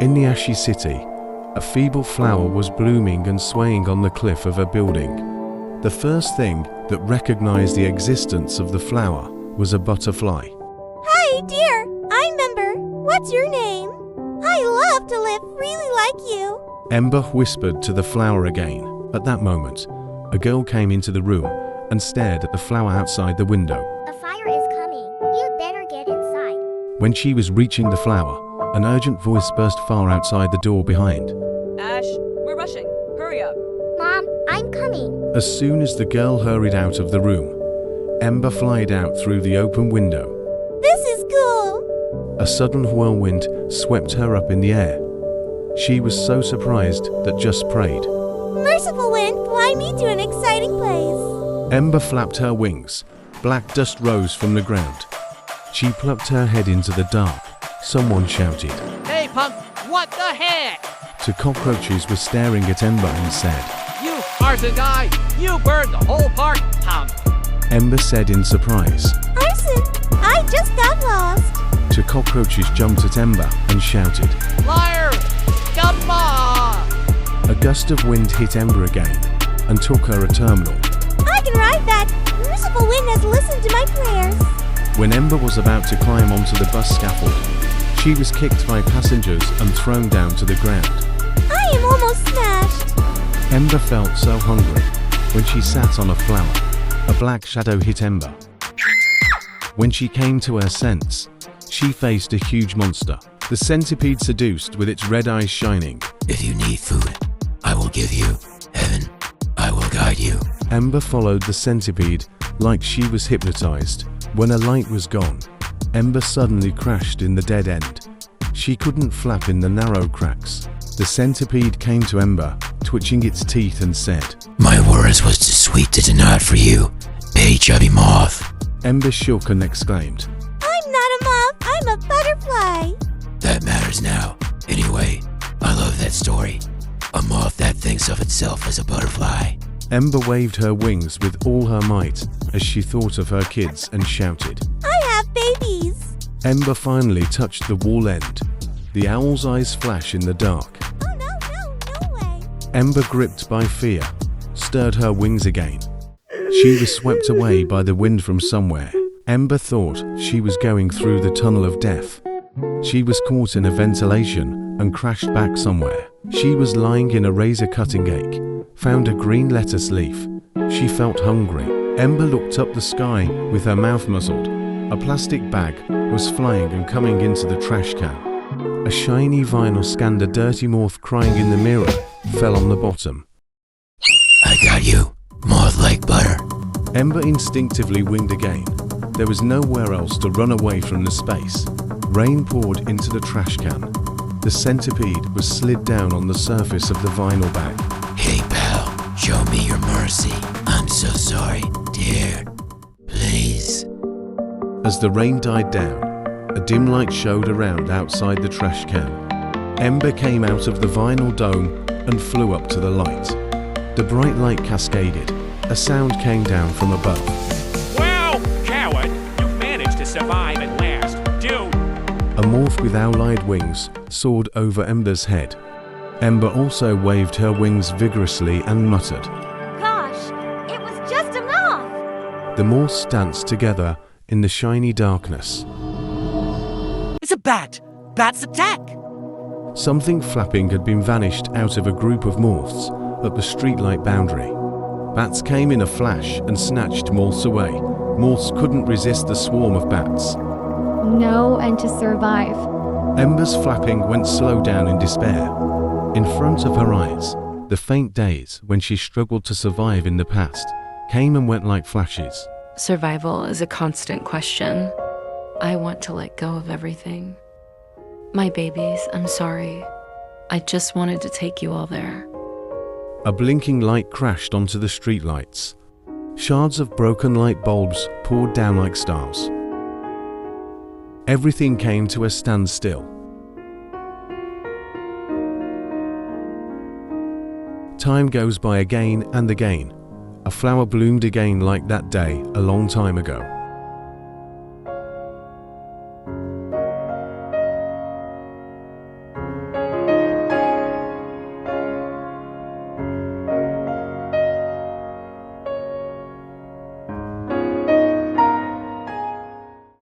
In the ashy city, a feeble flower was blooming and swaying on the cliff of a building. The first thing that recognized the existence of the flower was a butterfly. Hi, dear. I'm Ember. What's your name? I love to live really like you. Ember whispered to the flower again. At that moment, a girl came into the room and stared at the flower outside the window. A fire is coming. You'd better get inside. When she was reaching the flower, an urgent voice burst far outside the door behind. Ash, we're rushing. Hurry up. Mom, I'm coming. As soon as the girl hurried out of the room, Ember flied out through the open window. This is cool. A sudden whirlwind swept her up in the air. She was so surprised that just prayed. Merciful wind, fly me to an exciting place. Ember flapped her wings. Black dust rose from the ground. She plucked her head into the dark. Someone shouted. Hey, punk, what the heck? Two cockroaches were staring at Ember and said, You arson guy, you burned the whole park, punk. Ember said in surprise. Arson, I just got lost. Two cockroaches jumped at Ember and shouted. Liar, dumba. A gust of wind hit Ember again and took her a terminal. I can ride that. Merciful wind has listened to my prayers. When Ember was about to climb onto the bus scaffold, she was kicked by passengers and thrown down to the ground. I am almost smashed. Ember felt so hungry. When she sat on a flower, a black shadow hit Ember. When she came to her sense, she faced a huge monster. The centipede seduced with its red eyes shining. If you need food, I will give you. Heaven, I will guide you. Ember followed the centipede like she was hypnotized. When her light was gone, Ember suddenly crashed in the dead end. She couldn't flap in the narrow cracks. The centipede came to Ember, twitching its teeth and said, My words was too sweet to deny it for you, hey chubby moth. Ember shook and exclaimed, I'm not a moth, I'm a butterfly. That matters now. Anyway, I love that story. A moth that thinks of itself as a butterfly. Ember waved her wings with all her might as she thought of her kids and shouted. I have babies. Ember finally touched the wall end. The owl's eyes flash in the dark. Oh no way. Ember, gripped by fear, stirred her wings again. She was swept away by the wind from somewhere. Ember thought she was going through the tunnel of death. She was caught in a ventilation and crashed back somewhere. She was lying in a razor-cutting ache, found a green lettuce leaf. She felt hungry. Ember looked up the sky with her mouth muzzled. A plastic bag was flying and coming into the trash can. A shiny vinyl scanned a dirty moth crying in the mirror, fell on the bottom. I got you, moth like butter. Ember instinctively winged again. There was nowhere else to run away from the space. Rain poured into the trash can. The centipede was slid down on the surface of the vinyl bag. Hey pal, show me your mercy. I'm so sorry, dear. Please. As the rain died down, a dim light showed around outside the trash can. Ember came out of the vinyl dome and flew up to the light. The bright light cascaded. A sound came down from above. Wow, coward! You've managed to survive at last, dude! A morph with owl-eyed wings soared over Ember's head. Ember also waved her wings vigorously and muttered. Gosh, it was just a moth. The morphs danced together in the shiny darkness. It's a bat! Bats attack! Something flapping had been vanished out of a group of morphs at the streetlight boundary. Bats came in a flash and snatched morphs away. Morphs couldn't resist the swarm of bats. Know and to survive. Ember's flapping went slow down in despair. In front of her eyes, the faint days when she struggled to survive in the past came and went like flashes. Survival is a constant question. I want to let go of everything. My babies, I'm sorry. I just wanted to take you all there. A blinking light crashed onto the streetlights. Shards of broken light bulbs poured down like stars. Everything came to a standstill. Time goes by again and again. A flower bloomed again like that day a long time ago.